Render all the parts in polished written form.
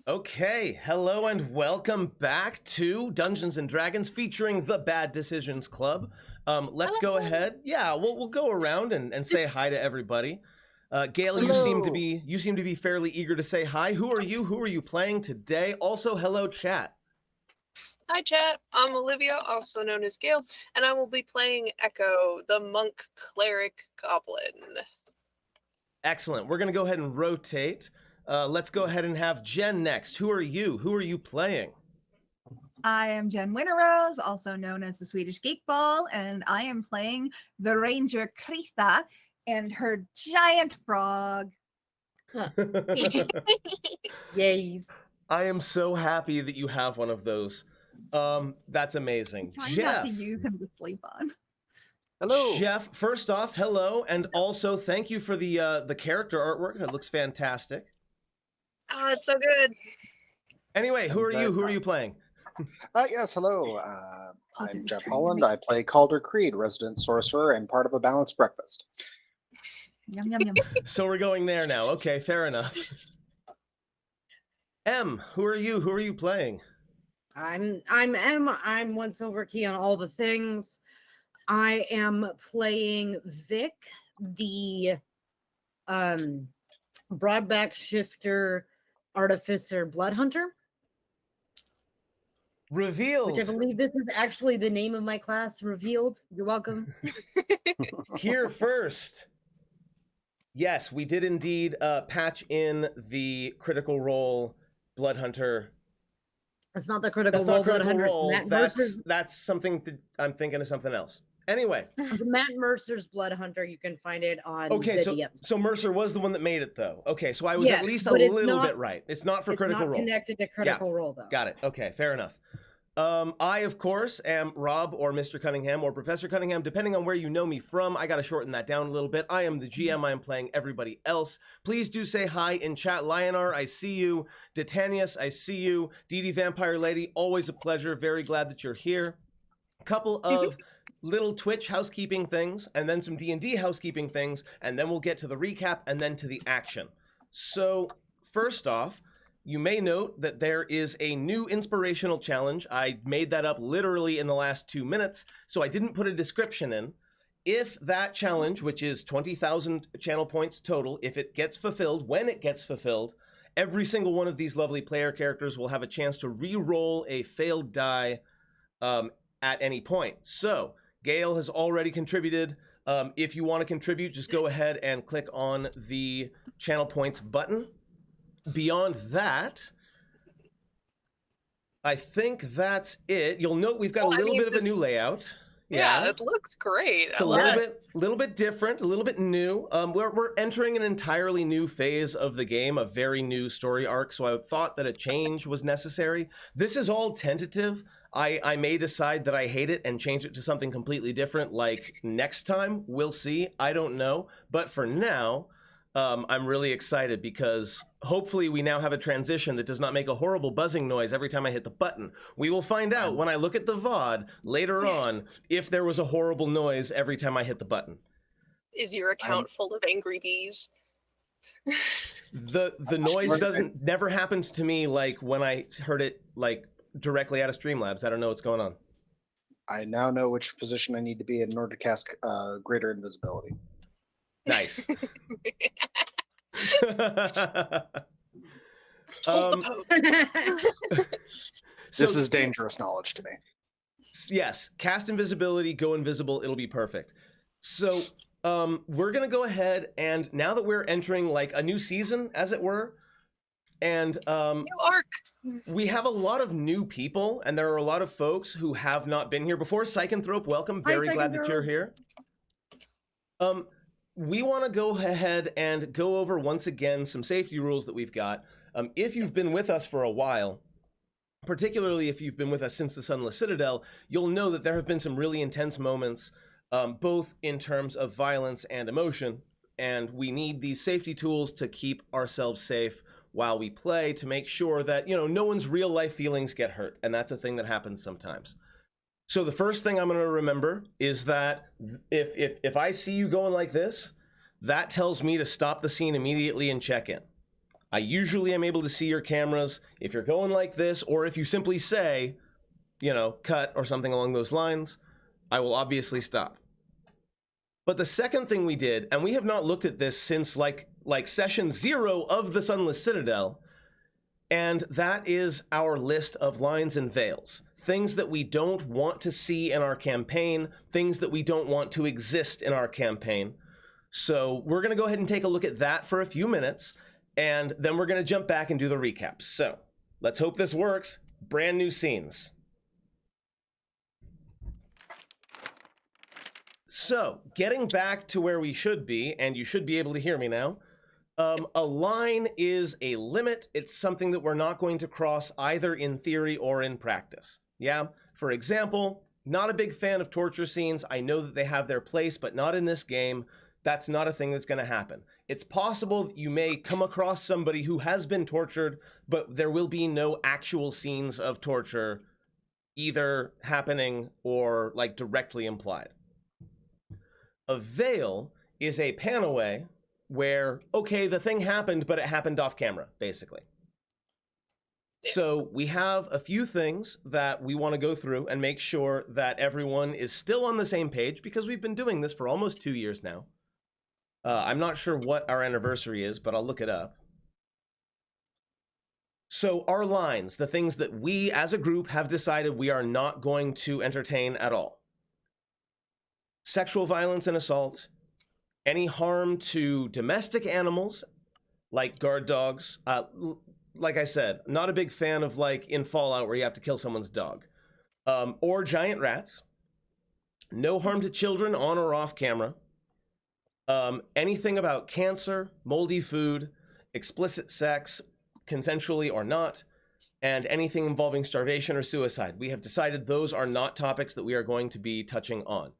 Okay, hello and welcome back to Dungeons and Dragons featuring the Bad Decisions Club. Let's go ahead. Yeah, we'll go around and say hi to everybody. Gail, you seem to be fairly eager to say hi. Who are you? Who are you playing today? Also, hello, chat. Hi, chat. I'm Olivia, also known as Gail, and I will be playing Echo, the monk cleric goblin. Excellent. We're gonna go ahead and rotate. Let's go ahead and have Jen next. Who are you? Who are you playing? I am Jen Winterrose, also known as the Swedish Geekball, and I am playing the Ranger Krista and her giant frog. Yay. I am so happy that you have one of those. That's amazing. Trying Jeff. not to use him to sleep on. Hello. Jeff, first off, hello, and also thank you for the character artwork. It looks fantastic. Oh, it's so good. Anyway, who are you? Who are you playing? Yes, hello. I'm Jeff Holland. I play Calder Creed, resident sorcerer and part of a balanced breakfast. Yum, yum, yum. So we're going there now. Okay, fair enough. M, who are you? Who are you playing? I'm M. I'm one silver key on all the things. I am playing Vic, the broadback shifter artificer blood hunter. Revealed. Which I believe this is actually the name of my class. Revealed. You're welcome. Here first. Yes, we did indeed patch in the critical role blood hunter. It's not the critical That's role not blood critical hunter. role. It's Matt Mercer's, That's something that I'm thinking of something else. Anyway. Matt Mercer's blood hunter. You can find it on Okay, the so DMs. so Mercer was the one that made it though. Okay, so I was Yes, at least a but it's little not- bit right. It's not for It's critical not role. connected to critical role though. Got it. Okay, fair enough. I, of course, am Rob or Mr. Cunningham or Professor Cunningham, depending on where you know me from. I got to shorten that down a little bit. I am the GM. I am playing everybody else. Please do say hi in chat. Lionar, I see you. Detanius, I see you. Dee Vampire Lady, always a pleasure. Very glad that you're here. A couple of little Twitch housekeeping things, and then some D&D housekeeping things, and then we'll get to the recap and then to the action. So, first off, you may note that there is a new inspirational challenge. I made that up literally in the last 2 minutes, so I didn't put a description in. If that challenge, which is 20,000 channel points total, if it gets fulfilled, when it gets fulfilled, every single one of these lovely player characters will have a chance to re-roll a failed die at any point. So, Gail has already contributed. If you want to contribute, just go ahead and click on the channel points button. Beyond that, I think that's it. You'll note we've got a little bit of a new layout. Yeah, it looks great. It's a little bit different, a little bit new. We're entering an entirely new phase of the game, a very new story arc, so I thought that a change was necessary. This is all tentative. I may decide that I hate it and change it to something completely different, like next time. We'll see. I don't know. But for now, I'm really excited because hopefully we now have a transition that does not make a horrible buzzing noise every time I hit the button. We will find out when I look at the VOD later on if there was a horrible noise every time I hit the button. Is your account full of angry bees? The noise never happens to me like when I heard it like directly out of Streamlabs. I don't know what's going on. I now know which position I need to be in order to cast greater invisibility. Nice. This is dangerous knowledge to me. Yes, cast invisibility, go invisible, it'll be perfect. So, we're gonna go ahead and now that we're entering like a new season, as it were, and new arc. We have a lot of new people, and there are a lot of folks who have not been here before. Psychanthrope, welcome. Very glad that you're here. We want to go ahead and go over once again some safety rules that we've got. If you've been with us for a while, particularly if you've been with us since the Sunless Citadel, you'll know that there have been some really intense moments, both in terms of violence and emotion, and we need these safety tools to keep ourselves safe while we play, to make sure that, you know, no one's real life feelings get hurt, and that's a thing that happens sometimes. So the first thing I'm going to remember is that if I see you going like this, that tells me to stop the scene immediately and check in. I usually am able to see your cameras. If you're going like this, or if you simply say, you know, cut or something along those lines, I will obviously stop. But the second thing we did, and we have not looked at this since like session 0 of the Sunless Citadel, and that is our list of lines and veils. Things that we don't want to see in our campaign, things that we don't want to exist in our campaign. So we're going to go ahead and take a look at that for a few minutes, and then we're going to jump back and do the recaps. So let's hope this works. Brand new scenes. So getting back to where we should be, and you should be able to hear me now, a line is a limit. It's something that we're not going to cross either in theory or in practice. Yeah, for example, not a big fan of torture scenes. I know that they have their place, but not in this game. That's not a thing that's going to happen. It's possible that you may come across somebody who has been tortured, but there will be no actual scenes of torture either happening or like directly implied. A veil is a pan away where, okay, the thing happened, but it happened off camera, basically. So we have a few things that we want to go through and make sure that everyone is still on the same page, because we've been doing this for almost 2 years now. I'm not sure what our anniversary is, but I'll look it up. So our lines, the things that we as a group have decided we are not going to entertain at all. Sexual violence and assault, any harm to domestic animals, like guard dogs. Like I said, not a big fan of like in Fallout where you have to kill someone's dog. Or giant rats. No harm to children on or off camera. Anything about cancer, moldy food, explicit sex, consensually or not, and anything involving starvation or suicide. We have decided those are not topics that we are going to be touching on.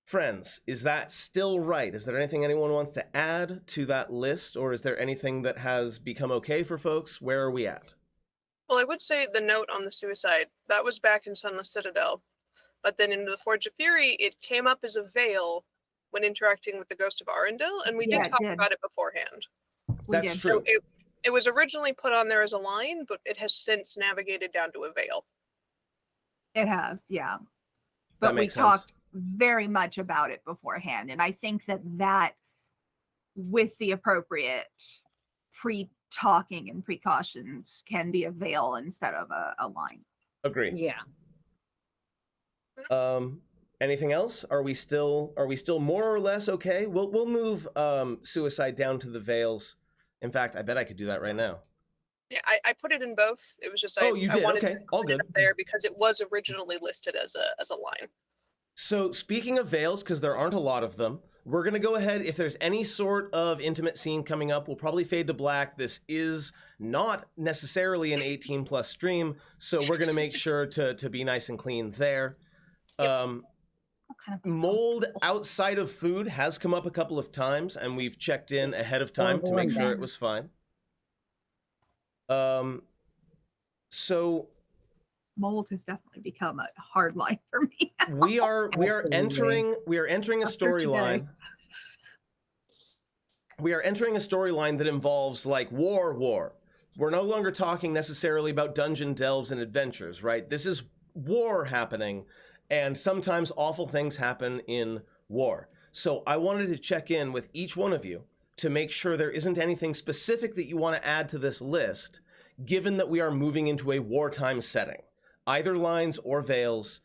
Friends, is that still right? Is there anything anyone wants to add to that list, or is there anything that has become okay for folks? Where are we at? Well, I would say the note on the suicide, that was back in Sunless Citadel. But then in the Forge of Fury, it came up as a veil when interacting with the Ghost of Arundel, and we did talk about it beforehand. That's true. So it was originally put on there as a line, but it has since navigated down to a veil. It has, yeah. But we talked very much about it beforehand, and I think that with the appropriate pre-talking and precautions can be a veil instead of a line. Agree. Yeah. Anything else? Are we still more or less okay? We'll move suicide down to the veils. In fact, I bet I could do that right now. Yeah, I put it in both. It was just I wanted to put it up there because it was originally listed as a line. So speaking of veils, because there aren't a lot of them, we're going to go ahead. If there's any sort of intimate scene coming up, we'll probably fade to black. This is not necessarily an 18+ stream, so we're going to make sure to be nice and clean there. Yep. Mold outside of food has come up a couple of times, and we've checked in ahead of time to make sure it was fine. So mold has definitely become a hard line for me. we are entering a storyline. We are entering a storyline that involves like war. We're no longer talking necessarily about dungeon delves and adventures, right? This is war happening, and sometimes awful things happen in war. So I wanted to check in with each one of you to make sure there isn't anything specific that you want to add to this list, given that we are moving into a wartime setting. Either lines or veils,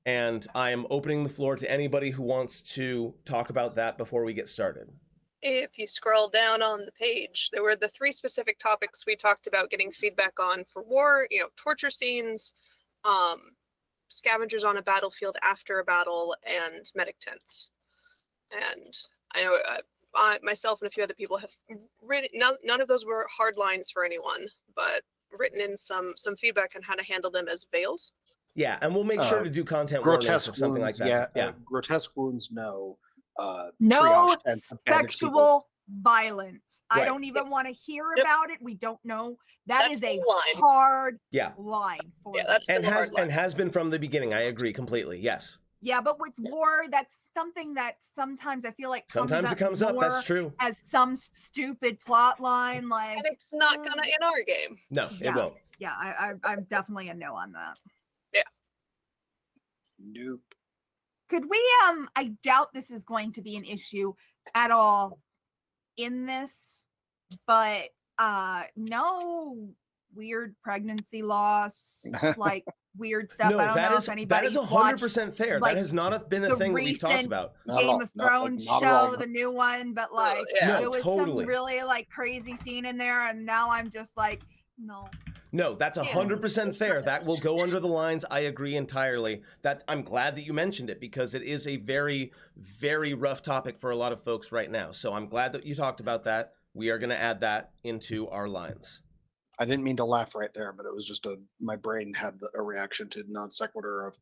and I am opening the floor to anybody who wants to talk about that before we get started. If you scroll down on the page, there were the 3 specific topics we talked about getting feedback on for war, torture scenes, scavengers on a battlefield after a battle, and medic tents. And I know I myself and a few other people have written, none of those were hard lines for anyone, but written in some feedback on how to handle them as veils. Yeah, and we'll make sure to do content warnings or something like that. Yeah. Grotesque wounds, no. No sexual violence. Right. I don't even want to hear about it. We don't know. That's is a line. hard line for that's and has been from the beginning. I agree completely. Yes. Yeah, but with war, that's something that sometimes I feel like Sometimes it comes up. That's more true. as some stupid plot line. Like, And it's not gonna in our game. No, Yeah. it won't. yeah, I'm definitely a no on that. Nope. Could we? I doubt this is going to be an issue at all in this, but no weird pregnancy loss, like weird stuff. No, I don't know if that anybody's is 100% fair. like, that has not been a the thing that we've talked recent about. Not at Game all. of Not- like, Thrones not at all. show, the new one, but like yeah. No, there was totally. some really like crazy scene in there, and now I'm just like, no. No, that's 100% fair. Sure. That will go under the lines. I agree entirely. That I'm glad that you mentioned it because it is a very, very rough topic for a lot of folks right now. So I'm glad that you talked about that. We are going to add that into our lines. I didn't mean to laugh right there, but it was just my brain had a reaction to non sequitur of,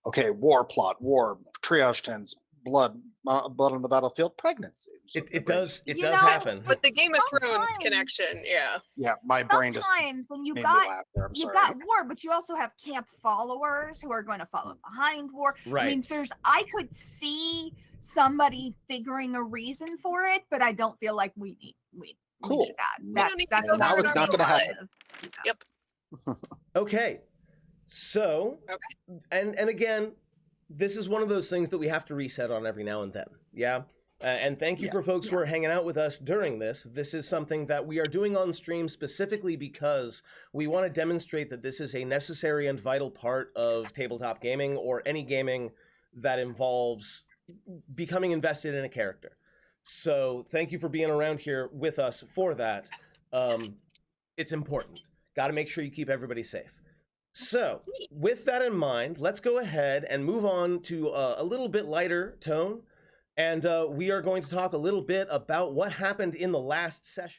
okay, war plot, war, triage tents, blood on the battlefield, pregnancy. So It does You does know, happen. But the Game of Thrones Sometimes- connection, yeah. Yeah, my brain just Sometimes when made you me got laugh there. I'm you sorry. got war, but you also have camp followers who are going to follow behind war. I mean, Right. I could see somebody figuring a reason for it, but I don't feel like we need Cool. that. We don't need to That's go Now there it's in not our going to blood. happen. Yeah. Okay. So, Okay. and again, this is one of those things that we have to reset on every now and then. Yeah. And thank you Yeah. for folks who are hanging out with us during this. This is something that we are doing on stream specifically because we want to demonstrate that this is a necessary and vital part of tabletop gaming or any gaming that involves becoming invested in a character. So thank you for being around here with us for that. It's important. Got to make sure you keep everybody safe. So with that in mind, let's go ahead and move on to a little bit lighter tone. And we are going to talk a little bit about what happened in the last session.